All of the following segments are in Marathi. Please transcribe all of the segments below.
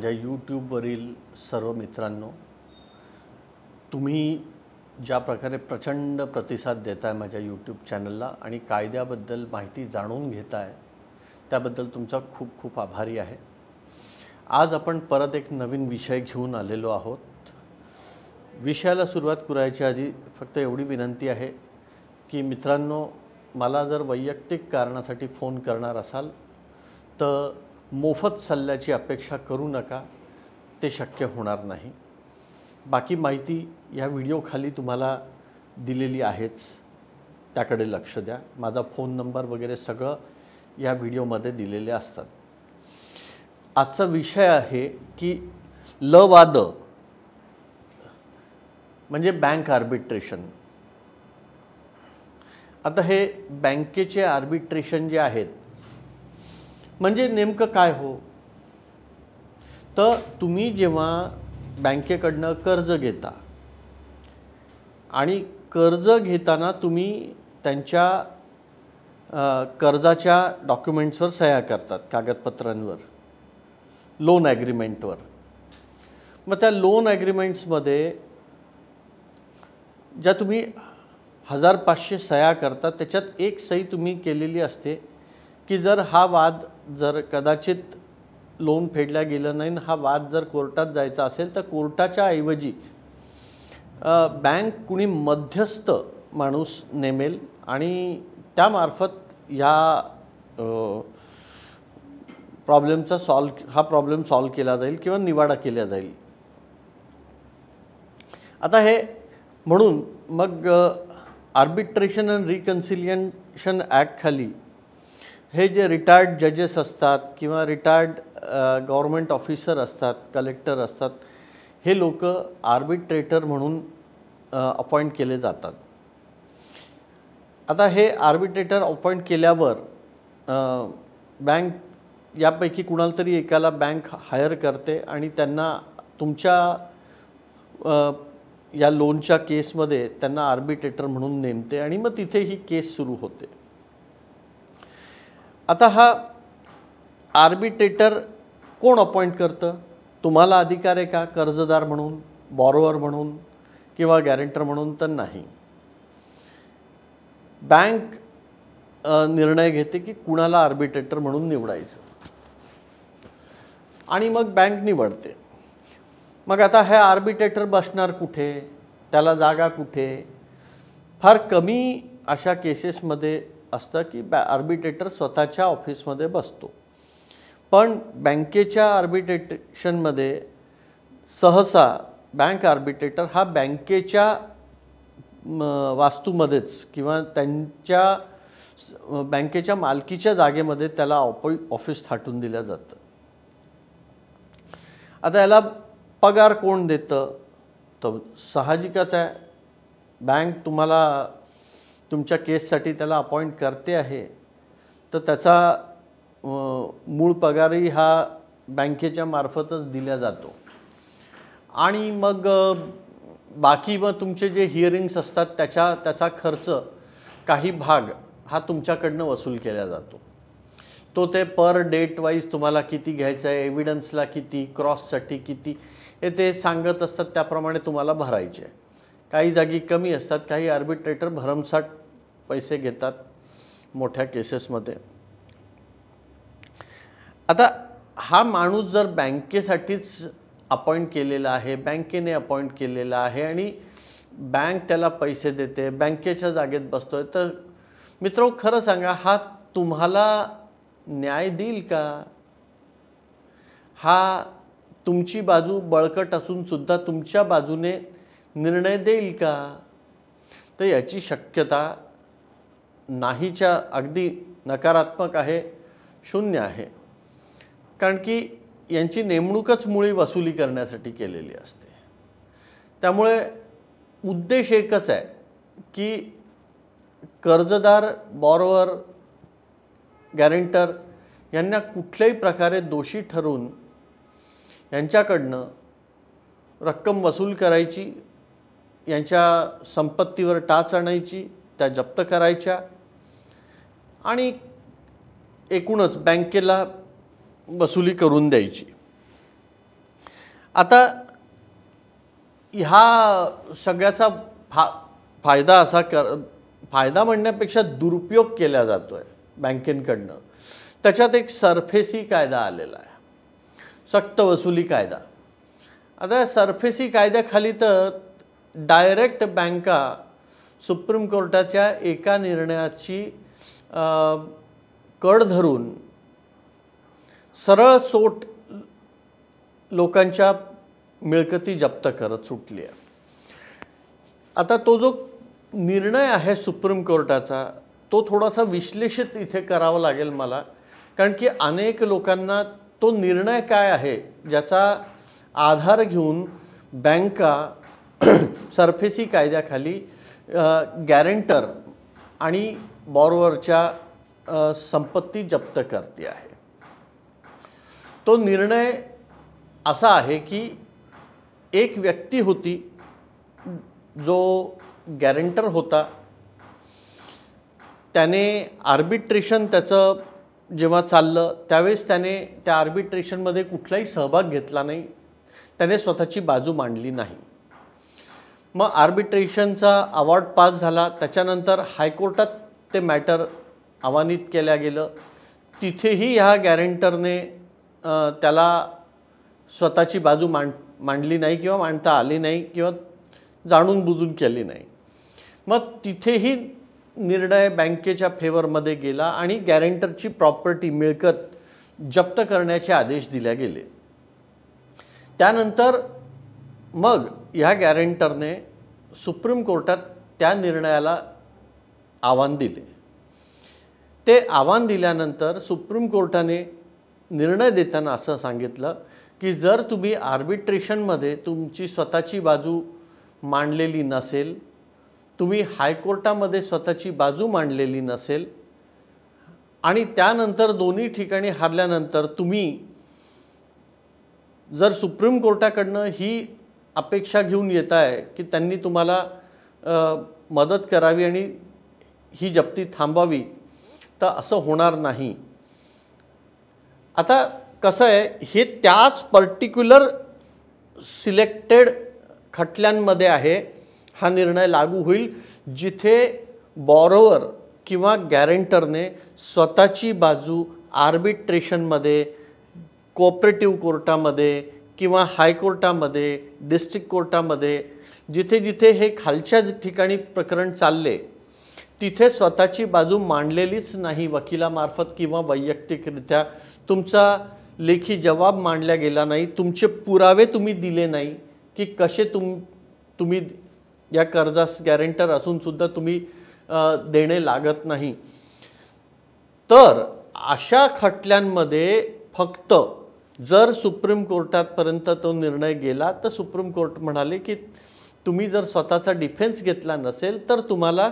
माझ्या यूट्यूबवरील सर्व मित्रांनो, तुम्ही ज्या प्रकारे प्रचंड प्रतिसाद देताय माझ्या यूट्यूब चॅनलला आणि कायद्याबद्दल माहिती जाणून घेताय, त्याबद्दल तुमचा खूप खूप आभारी आहे। आज आपण परत एक नवीन विषय घेऊन आलेलो आहोत। विषयाला सुरुवात करायच्या आधी फक्त एवढी विनंती आहे की मित्रांनो, मला जर वैयक्तिक कारणासाठी फोन करणार असाल तर मोफत सल्ल्याची अपेक्षा करू नका, ते शक्य होणार नाही। बाकी माहिती या व्हिडिओ खाली तुम्हाला दिलेली आहेच, त्याकडे लक्ष द्या। माझा फोन नंबर वगैरे सगळं या व्हिडिओमध्ये दिलेले असतात। आजचा विषय आहे की लवाद म्हणजे बँक आर्बिट्रेशन। आता हे बँकेचे आर्बिट्रेशन जे आहेत म्हणजे नेमकं काय हो, तर तुम्ही जेव्हा बँकेकडनं कर्ज घेता आणि कर्ज घेताना तुम्ही त्यांच्या कर्जाच्या डॉक्युमेंट्सवर सह्या करतात, कागदपत्रांवर, लोन ॲग्रीमेंटवर। मग त्या लोन ॲग्रीमेंट्समध्ये ज्या तुम्ही 1500 सह्या करतात त्याच्यात एक सही तुम्ही केलेली असते की जर हा वाद जर कदाचित लोन फेडल्या गेलं नाही, हा वाद जर कोर्टात जायचा असेल तर कोर्टाच्या ऐवजी बँक कुणी मध्यस्थ माणूस नेमेल आणि त्यामार्फत या हा प्रॉब्लेम सॉल्व केला जाईल किंवा निवाडा केला जाईल। आता हे म्हणून मग आर्बिट्रेशन अँड रिकन्सिलिएशन ॲक्ट खाली हे जे रिटायर्ड जजेस असतात किंवा रिटायर्ड गव्हर्नमेंट ऑफिसर असतात, कलेक्टर असतात, हे लोक आर्बिट्रेटर म्हणून अपॉइंट केले जातात। आता हे आर्बिट्रेटर अपॉइंट केल्यावर बँक यापैकी कुणाला तरी एकाला बँक हायर करते आणि त्यांना तुमच्या या लोनच्या केसमध्ये त्यांना आर्बिट्रेटर म्हणून नेमते आणि मग तिथे ही केस सुरू होते। आता हा आर्बिट्रेटर कोण अपॉइंट करतं? तुम्हाला अधिकार आहे का कर्जदार म्हणून, बॉरोवर म्हणून किंवा गॅरेंटर म्हणून? तर नाही। बँक निर्णय घेते की कुणाला आर्बिट्रेटर म्हणून निवडायचं आणि मग बँक निवडते। मग आता हे आर्बिट्रेटर बसणार कुठे, त्याला जागा कुठे? फार कमी अशा केसेसमध्ये असतं की आर्बिट्रेटर स्वतःच्या ऑफिसमध्ये बसतो, पण बँकेच्या आर्बिट्रेशनमध्ये सहसा बँक आर्बिट्रेटर हा बँकेच्या वास्तूमध्येच किंवा त्यांच्या बँकेच्या मालकीच्या जागेमध्ये त्याला ऑफिस थाटून दिलं जातं। आता याला पगार कोण देतं? तर साहजिकच आहे, बँक तुम्हाला तुमच्या केससाठी त्याला अपॉइंट करते आहे, तर त्याचा मूळ पगारही हा बँकेच्या मार्फतच दिला जातो आणि मग बाकी मग तुमचे जे हिअरिंग्स असतात त्याचा खर्च काही भाग हा तुमच्याकडनं वसूल केला जातो। तो ते पर डेट वाईज तुम्हाला किती घ्यायचं आहे, एव्हिडन्सला किती, क्रॉससाठी किती, हे ते सांगत असतात, त्याप्रमाणे तुम्हाला भरायचे। काही जागी कमी असतात, काही आर्बिट्रेटर भरमसाठ पैसे घेतात मोठ्या केसेसमध्ये। आता हा माणूस जर बँकेसाठीच अपॉइंट केलेला आहे, बँकेने अपॉइंट केलेला आहे आणि बँक त्याला पैसे देते, बँकेच्या जागेत बसतोय, तर मित्रो खरं सांगा, हा तुम्हाला न्याय देईल का? हा तुमची बाजू बळकट असून सुद्धा तुमच्या बाजूने निर्णय देईल का? तर याची शक्यता नाहीच्या अगदी नकारात्मक आहे, शून्य आहे। कारण की यांची नेमणूकच मुळी वसुली करण्यासाठी केलेली असते। त्यामुळे उद्देश एकच आहे की कर्जदार, बॉरोवर, गॅरेंटर यांना कुठल्याही प्रकारे दोषी ठरवून यांच्याकडनं रक्कम वसूल करायची, यांच्या संपत्तीवर टाच आणायची, त्या जप्त करायच्या आणि एकूणच बँकेला वसुली करून द्यायची। आता ह्या सगळ्याचा फायदा असा फायदा म्हणण्यापेक्षा दुरुपयोग केला जातोय बँकेकडनं. त्याच्यात एक सरफेसी कायदा आलेला आहे, सक्त वसुली कायदा. आता या सरफेसी कायद्याखाली तर डायरेक्ट बँका सुप्रीम कोर्टाच्या एका निर्णयाची कड धरून सरळ सोट लोकांच्या मिळकती जप्त करत सुटली आहे. आता तो जो निर्णय आहे सुप्रीम कोर्टाचा तो थोडासा विश्लेषित इथे करावा लागेल मला, कारण की अनेक लोकांना तो निर्णय काय आहे ज्याचा आधार घेऊन बँका सरफेसी कायद्याखाली गॅरेंटर आणि बॉरोवरच्या संपत्ती जप्त करते आहे. तो निर्णय असा आहे की एक व्यक्ती होती जो गॅरेंटर होता, त्याने आर्बिट्रेशन त्याचं जेव्हा चाललं त्यावेळेस त्याने त्या आर्बिट्रेशनमध्ये कुठलाही सहभाग घेतला नाही, त्याने स्वतःची बाजू मांडली नाही. मग आर्बिट्रेशनचा अवॉर्ड पास झाला, त्याच्यानंतर हायकोर्टात ते मॅटर आव्हानित केल्या गेलं. तिथेही ह्या गॅरेंटरने त्याला स्वतःची बाजू मांडली नाही किंवा मांडता आली नाही किंवा जाणून बुजून केली नाही. मग तिथेही निर्णय बँकेच्या फेवरमध्ये गेला आणि गॅरेंटरची प्रॉपर्टी मिळकत जप्त करण्याचे आदेश दिले गेले. त्यानंतर मग ह्या गॅरेंटरने सुप्रीम कोर्टात त्या निर्णयाला आव्हान दिले. ते आव्हान दिल्यानंतर सुप्रीम कोर्टाने निर्णय देताना असं सांगितलं की जर तुम्ही आर्बिट्रेशनमध्ये तुमची स्वतःची बाजू मांडलेली नसेल, तुम्ही हायकोर्टामध्ये स्वतःची बाजू मांडलेली नसेल आणि त्यानंतर दोन्ही ठिकाणी हारल्यानंतर तुम्ही जर सुप्रीम कोर्टाकडनं ही अपेक्षा घेऊन येत आहे की त्यांनी तुम्हाला मदत करावी आणि ही जप्ती थांबावी, तर असं होणार नाही. आता कसं आहे, हे त्याच पर्टिक्युलर सिलेक्टेड खटल्यांमध्ये आहे हा निर्णय लागू होईल जिथे बॉरोवर किंवा गॅरेंटरने स्वतःची बाजू आर्बिट्रेशनमध्ये, कोऑपरेटिव्ह कोर्टामध्ये किंवा हायकोर्टामध्ये, डिस्ट्रिक्ट कोर्टामध्ये, जिथे जिथे हे खालच्या ठिकाणी प्रकरण चालले तिथे स्वतःची बाजू मांडलेलीच नाही वकिलामार्फत किंवा वैयक्तिकरित्या. तुमचा लेखी जबाब मांडला गेला नाही, तुमचे पुरावे तुम्ही दिले नाही की कसे तुम्ही या कर्जास गॅरेंटर असून सुद्धा तुम्ही देणे लागत नाही. तर अशा खटल्यांमध्ये फक्त जर सुप्रीम कोर्टापर्यंत तो निर्णय गेला तर सुप्रीम कोर्ट म्हणाले की तुम्ही जर स्वतःचा डिफेन्स घेतला नसेल तर तुम्हाला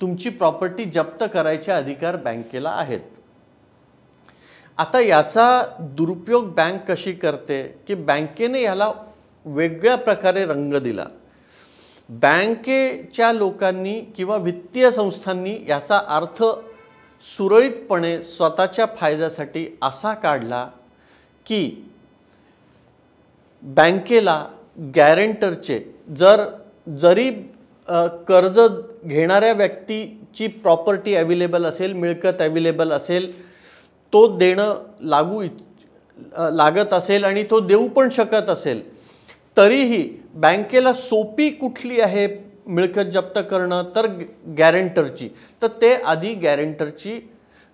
तुमची प्रॉपर्टी जप्त करायचे अधिकार बँकेला आहेत. आता याचा दुरुपयोग बँक कशी करते की बँकेने याला वेगळ्या प्रकारे रंग दिला. बँकेच्या लोकांनी किंवा वित्तीय संस्थांनी याचा अर्थ सुरळीतपणे स्वतःच्या फायद्यासाठी असा काढला की बँकेला गॅरेंटरचे जरी कर्ज घेणाऱ्या व्यक्तीची प्रॉपर्टी अवेलेबल असेल, मिळकत अवेलेबल असेल, तो देणं लागत असेल आणि तो देऊ पण शकत असेल, तरीही बँकेला सोपी कुठली आहे मिळकत जप्त करणं तर गॅरेंटरची. तर ते आधी गॅरेंटरची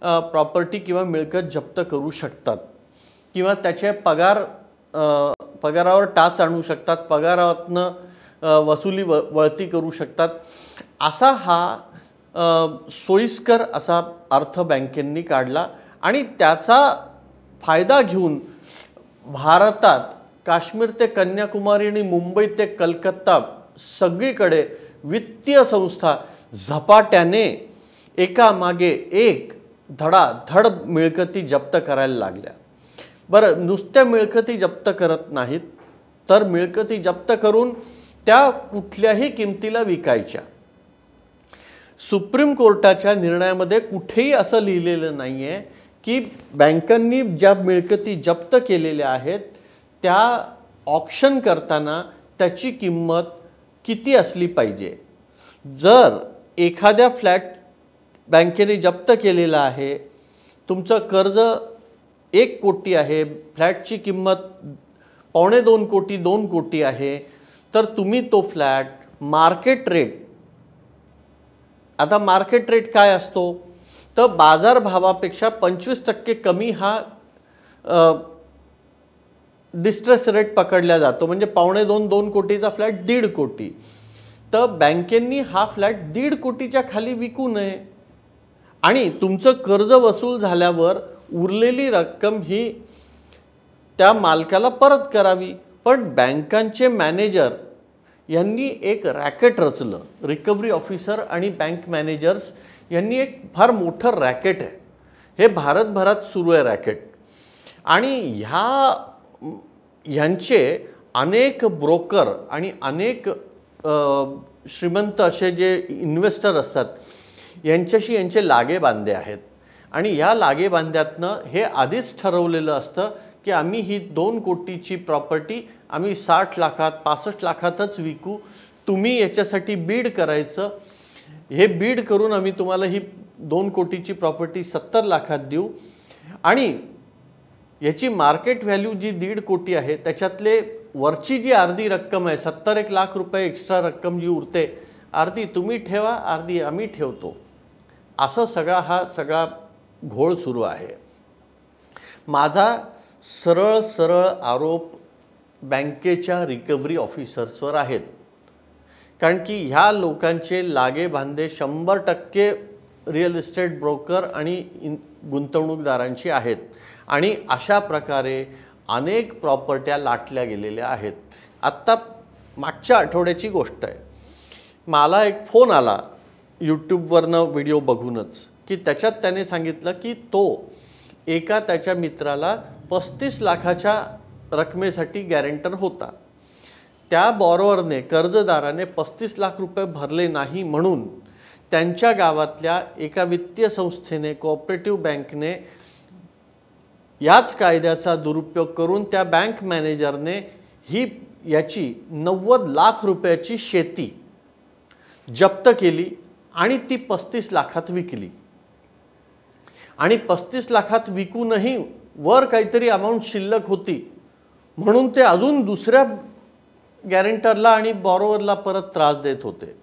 प्रॉपर्टी किंवा मिळकत जप्त करू शकतात किंवा त्याचे पगारावर टाच आणू शकतात, पगारातनं वसुली वळती करू शकतात. असा हा सोयीस्कर असा अर्थ बँकेंनी काढला आणि त्याचा फायदा घेऊन भारतात काश्मीर ते कन्याकुमारी आणि मुंबई ते कलकत्ता सगळीकडे वित्तीय संस्था झपाट्याने एकामागे एक धडाधड मिळकती जप्त करायला लागल्या. बरं, नुसत्या मिळकती जप्त करत नाहीत तर मिळकती जप्त करून त्या कुठल्याही किमतीला विकायच्या. सुप्रीम कोर्टाच्या निर्णयामध्ये कुठेही असं लिहिलेलं नाही आहे की बँकांनी ज्या मिळकती जप्त केलेल्या आहेत त्या ऑक्शन करताना त्याची किंमत किती असली पाहिजे. जर एखाद्या फ्लॅट बँकेने जप्त केलेला आहे, तुमचं कर्ज 1 कोटी आहे, फ्लॅटची किंमत 2.25 कोटी 2 कोटी आहे, तर तुम्ही तो फ्लॅट मार्केट रेट, आता मार्केट रेट काय असतो, तर बाजारभावापेक्षा 25% कमी हा डिस्ट्रेस रेट पकडला जातो. म्हणजे 2.25 कोटीचा फ्लॅट 1.5 कोटी. तर बँकेंनी हा फ्लॅट 1.5 कोटीच्या खाली विकू नये आणि तुमचं कर्ज वसूल झाल्यावर उरलेली रक्कम ही त्या मालकाला परत करावी. पण बँकांचे मॅनेजर यांनी एक रॅकेट रचलं. रिकव्हरी ऑफिसर आणि बँक मॅनेजर्स यांनी एक फार मोठं रॅकेट आहे. हे भारतभरात सुरू आहे रॅकेट. आणि ह्यांचे अनेक ब्रोकर आणि अनेक श्रीमंत असे जे इन्व्हेस्टर असतात यांच्याशी यांचे लागेबांधे आहेत. आणि या लागेबांध्यातनं हे आधीच ठरवलेलं असतं की आम्ही ही 2 कोटीची प्रॉपर्टी आम्ही 60 लाखात 65 लाखातच विकू. तुम्ही याच्यासाठी बीड करायचं. हे बीड करून आम्ही तुम्हाला ही 2 कोटीची प्रॉपर्टी 70 लाखात देऊ. आणि याची मार्केट व्हॅल्यू जी 1.5 कोटी आहे त्याच्यातले वरची जी अर्धी रक्कम आहे 71 लाख रुपये एक्स्ट्रा रक्कम जी उरते, अर्धी तुम्ही ठेवा, अर्धी आम्ही ठेवतो. असं हा सगळा घोळ सुरू आहे. माझा सरळ आरोप बँकेच्या रिकव्हरी ऑफिसर्सवर आहेत. कारण की ह्या लोकांचे लागेबांधे 100% रिअल इस्टेट ब्रोकर आणि गुंतवणूकदारांची आहेत. आणि अशा प्रकारे अनेक प्रॉपर्ट्या लाटल्या गेलेल्या आहेत. आत्ता मागच्या आठवड्याची गोष्ट आहे. मला एक फोन आला यूट्यूबवरनं व्हिडिओ बघूनच की त्याच्यात त्याने सांगितलं की तो एका त्याच्या मित्राला 35 लाखाच्या रकमेसाठी गॅरेंटर होता. त्या बॉरोवरने कर्जदाराने 35 लाख रुपये भरले नाही म्हणून त्यांच्या गावातल्या एका वित्तीय संस्थेने, कोऑपरेटिव्ह बँकने याच कायद्याचा दुरुपयोग करून त्या बँक मॅनेजरने याची 90 लाख रुपयाची शेती जप्त केली आणि ती 35 लाखात विकली. आणि 35 लाखात विकूनही वर काहीतरी अमाऊंट शिल्लक होती म्हणून ते अजून दुसऱ्या गॅरेंटरला आणि बॉरोवरला परत त्रास देत होते.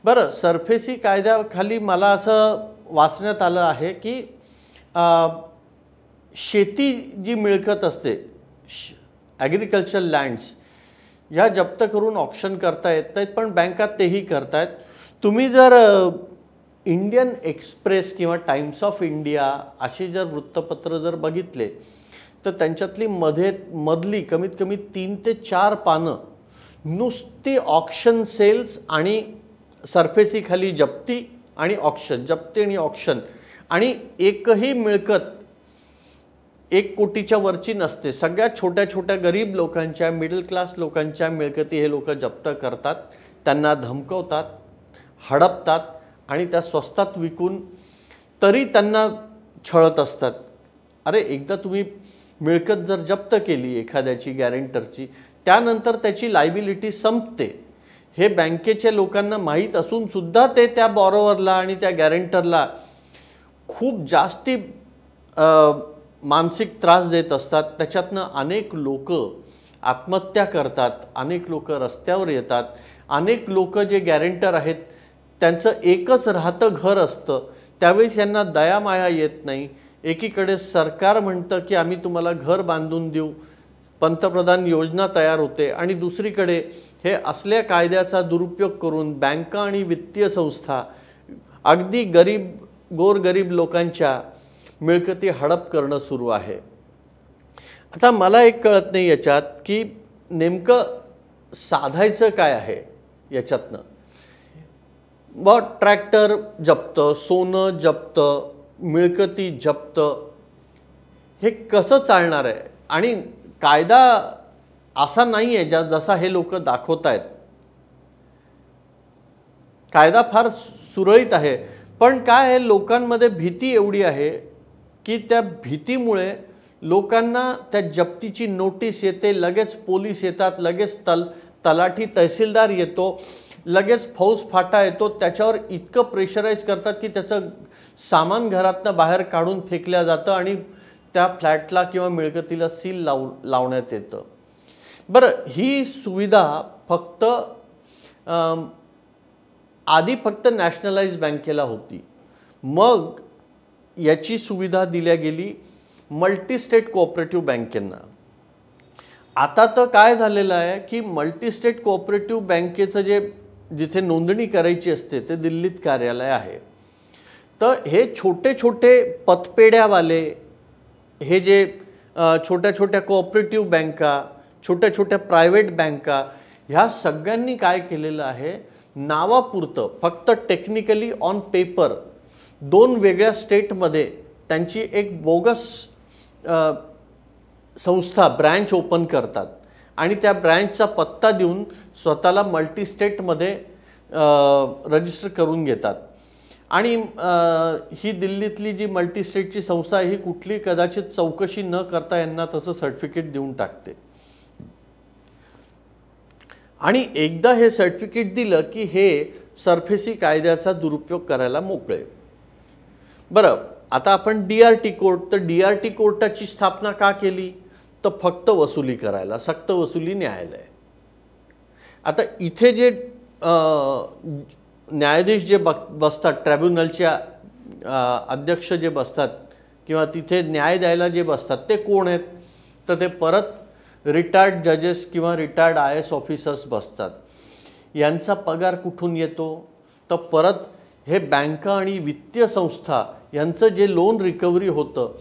बरं, सरफेसी कायद्याखाली मला असं वाचण्यात आलं आहे की शेती जी मिळकत असते, ॲग्रिकल्चर लँड्स, या जप्त करून ऑक्शन करता येत नाहीत, पण बँका तेही करतायत. तुम्ही जर इंडियन एक्सप्रेस किंवा टाइम्स ऑफ इंडिया अशी जर वृत्तपत्र जर बघितले तर त्यांच्यातली मधली कमीत कमी 3 ते 4 पानं नुसती ऑक्शन सेल्स आणि सरफेसीखाली जप्ती आणि ऑक्शन, जप्ती आणि ऑक्शन, आणि एकही मिळकत 1 कोटीच्या वरची नसते. सगळ्या छोट्या छोट्या गरीब लोकांच्या, मिडल क्लास लोकांच्या मिळकती हे लोक जप्त करतात, त्यांना धमकवतात, हडपतात आणि त्या स्वस्तात विकून तरी त्यांना छळत असतात. अरे, एकदा तुम्ही मिळकत जर जप्त केली एखाद्याची गॅरेंटरची, त्यानंतर त्याची लायबिलिटी संपते. हे बँकेच्या लोकांना माहीत असून सुद्धा ते त्या बॉरोवरला आणि त्या गॅरेंटरला खूप जास्ती मानसिक त्रास देत असतात. त्याच्यातनं अनेक लोक आत्महत्या करतात, अनेक लोक रस्त्यावर येतात. अनेक लोक जे गॅरेंटर आहेत त्यांचं एकच राहतं घर असतं, त्यावेळेस यांना दयामाया येत नाही. एकीकडे सरकार म्हणतं की आम्ही तुम्हाला घर बांधून देऊ, पंतप्रधान योजना तयार होते, आणि दुसरीकडे हे असल्या कायद्याचा दुरुपयोग करून बँका आणि वित्तीय संस्था अगदी गोरगरीब लोकांच्या मिळकती हडप करणं सुरू आहे. आता मला एक कळत नाही याच्यात की नेमकं साधायचं काय आहे याच्यातनं. ट्रॅक्टर जप्त, सोनं जप्त, मिळकती जप्त, हे कसं चालणार आहे? आणि कायदा असा नाही आहे जसा हे लोक दाखवत आहेत. कायदा फार सुरळीत आहे, पण काय आहे, लोकांमध्ये भीती एवढी आहे की त्या भीतीमुळे लोकांना त्या जप्तीची नोटीस येते, लगेच पोलीस येतात, लगेच तलाठी तहसीलदार येतो, लगेच फौज फाटा येतो, त्याच्यावर इतकं प्रेशराईज करतात की त्याचं सामान घरातनं बाहेर काढून फेकल्या जातं आणि त्या फ्लॅटला किंवा मिळकतीला सील लावण्यात येतं. बरं, ही सुविधा फक्त आधी फक्त नॅशनलाइज बँकेला होती, मग याची सुविधा दिल्या गेली मल्टी स्टेट कोऑपरेटिव्ह बँकेंना. आता तर काय झालेलं आहे की मल्टी स्टेट कोऑपरेटिव्ह बँकेचं जिथे नोंदणी करायची असते ते दिल्लीत कार्यालय आहे. तर हे छोटे छोटे पतपेढ्यावाले, हे जे छोट्या छोट्या कोऑपरेटिव्ह बँका, छोट्या छोट्या प्रायव्हेट बँका, ह्या सगळ्यांनी काय केलेलं आहे, नावापुरतं फक्त टेक्निकली ऑन पेपर 2 वेगळ्या स्टेटमध्ये त्यांची एक बोगस संस्था ब्रँच ओपन करतात आणि त्या ब्रँचचा पत्ता देऊन स्वतःला मल्टी स्टेटमध्ये रजिस्टर करून घेतात. आणि ही दिल्लीतली जी मल्टी स्टेटची संस्था आहे, ही कुठली कदाचित चौकशी न करता यांना तसं सर्टिफिकेट देऊन टाकते. आणि एकदा हे सर्टिफिकेट दिलं की हे सरफेसी कायद्याचा दुरुपयोग करायला मोकळे. बरं, आता आपण DRT कोर्ट, तर DRT कोर्टाची स्थापना का केली, तर फक्त वसुली करायला, सक्त वसुली न्यायालय. आता इथे जे न्यायाधीश जे बसतात, ट्रायब्युनलच्या अध्यक्ष जे बसतात किंवा तिथे न्याय द्यायला जे बसतात, ते कोण आहेत, तर ते परत रिटायर्ड जजेस किंवा रिटायर्ड IAS ऑफिसर्स बसतात. यांचा पगार कुठून येतो, तर परत हे बँका आणि वित्तीय संस्था यांचं जे लोन रिकव्हरी होतं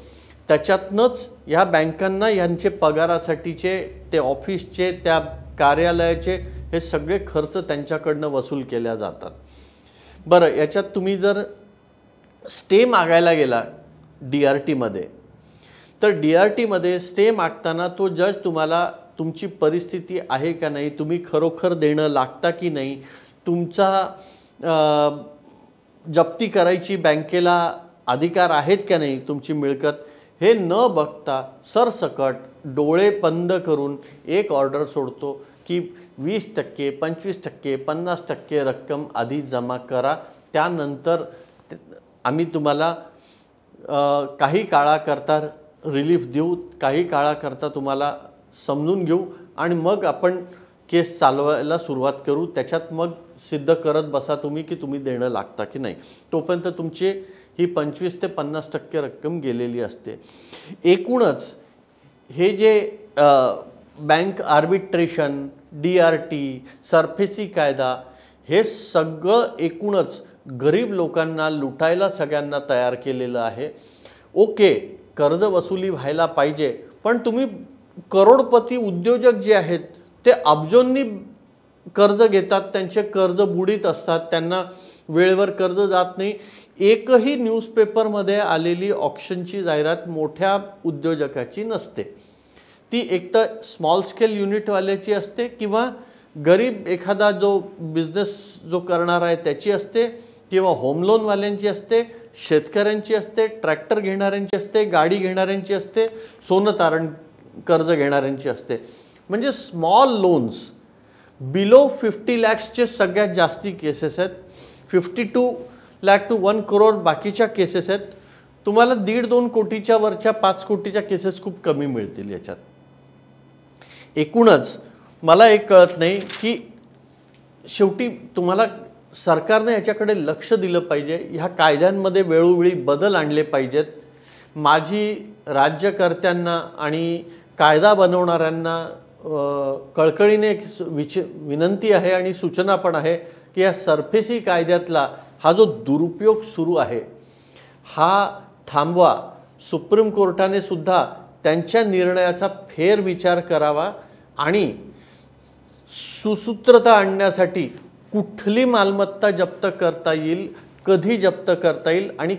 त्याच्यातनंच ह्या बँकांना यांचे पगारासाठीचे, ते ऑफिसचे, त्या कार्यालयाचे हे सगळे खर्च त्यांच्याकडनं वसूल केल्या जातात. बरं, याच्यात तुम्ही जर स्टे मागायला गेला DRTमध्ये, तर DRTमध्ये स्टे मागताना तो जज तुम्हाला तुमची परिस्थिती आहे का नाही, तुम्ही खरोखर देणं लागता की नाही, तुमचा जप्ती करायची बँकेला अधिकार आहेत का नाही, तुमची मिळकत, हे न बघता सरसकट डोळे बंद करून एक ऑर्डर सोडतो की 20%, 25%, 50% रक्कम आधी जमा करा, त्यानंतर आम्ही तुम्हाला काही काळाकरता रिलीफ देऊ, काही काळाकरता तुम्हाला समजून घेऊ आणि मग आपण केस चालवायला सुरुवात करू. त्याच्यात मग सिद्ध करत बसा तुम्ही की तुम्ही देणं लागता की नाही. तोपर्यंत तुमची ही 25 ते 50% रक्कम गेलेली असते. एकूणच हे जे बँक आर्बिट्रेशन, DRT, सरफेसी कायदा, हे सगळं एकूणच गरीब लोकांना लुटायला सगळ्यांना तयार केलेलं आहे. ओके, कर्ज वसुली व्हायला पाहिजे, पण तुम्ही करोडपती उद्योजक जे आहेत ते अब्जोंनी कर्ज घेतात, त्यांचे कर्ज बुडीत असतात, त्यांना वेळेवर कर्ज जात नाही. एकही न्यूजपेपरमध्ये आलेली ऑक्शनची जाहिरात मोठ्या उद्योजकाची नसते. ती एकतर स्मॉल स्केल युनिटवाल्याची असते किंवा गरीब एखादा जो बिझनेस जो करणार आहे त्याची असते, किंवा होम लोनवाल्यांची असते, शेतकऱ्यांची असते, ट्रॅक्टर घेणाऱ्यांची असते, गाडी घेणाऱ्यांची असते, सोनं तारण कर्ज घेणाऱ्यांची असते. म्हणजे स्मॉल लोन्स बिलो 50 lakhsचे सगळ्यात जास्ती केसेस आहेत. 52 lakh to 1 crore बाकीच्या केसेस आहेत. तुम्हाला 1.5-2 कोटीच्या वरच्या 5 कोटीच्या केसेस खूप कमी मिळतील याच्यात. एकूणच मला एक कळत नाही की शेवटी तुम्हाला सरकारने याच्याकडे लक्ष दिलं पाहिजे, ह्या कायद्यांमध्ये वेळोवेळी बदल आणले पाहिजेत. माझी राज्यकर्त्यांना आणि कायदा बनवणाऱ्यांना कळकळीने विनंती आहे आणि सूचना पण आहे की या सरफेसी कायद्यातला हा जो दुरुपयोग सुरू आहे हा थांबवा. सुप्रीम कोर्टाने सुद्धा त्यांच्या निर्णयाचा फेरविचार करावा आणि सुसूत्रता आणण्यासाठी कुठली मालमत्ता जप्त करता येईल, कधी जप्त करता येईल आणि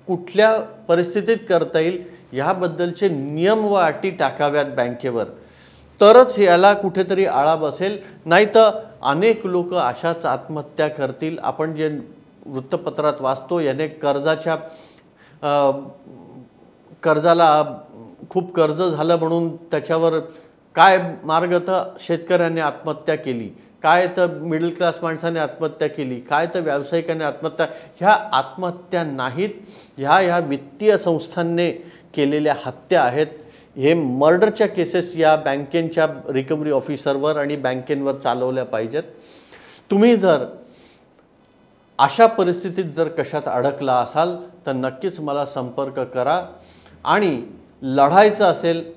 कुठल्या परिस्थितीत करता येईल याबद्दलचे नियम व अटी टाकाव्यात बँकेवर, तरच याला कुठेतरी आळा बसेल. नाहीतर अनेक लोक अशाच आत्महत्या करतील. आपण जे वृत्तपत्रात वाचतो याने कर्जाला खूप कर्ज झालं म्हणून त्याच्यावर काय मार्ग, तर शेतकऱ्यांनी आत्महत्या केली, काय तर मिडल क्लास माणसाने आत्महत्या केली, काय तर व्यावसायिकांनी आत्महत्या. ह्या आत्महत्या नाहीत, ह्या वित्तीय संस्थांनी केलेल्या हत्या आहेत. हे मर्डरच्या केसेस या बँकेच्या रिकव्हरी ऑफिसरवर आणि बँकेंवर चालवल्या पाहिजेत. तुम्ही जर अशा परिस्थितीत जर कशात अडकला असाल तर नक्कीच मला संपर्क करा. आणि लढायचं असेल,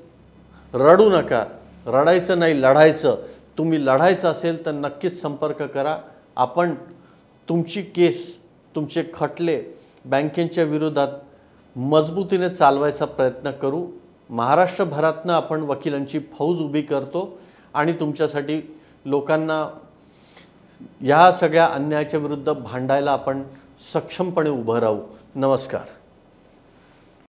रडू नका, रडायचं नाही, लढायचं. तुम्ही लढायचं असेल तर नक्कीच संपर्क करा. आपण तुमची केस, तुमचे खटले बँकेच्या विरोधात मजबूतीने चालवायचा प्रयत्न करू. महाराष्ट्रभरातनं आपण वकिलांची फौज उभी करतो आणि तुमच्यासाठी लोकांना ह्या सगळ्या अन्यायाच्या विरुद्ध भांडायला आपण सक्षमपणे उभं राहू. नमस्कार.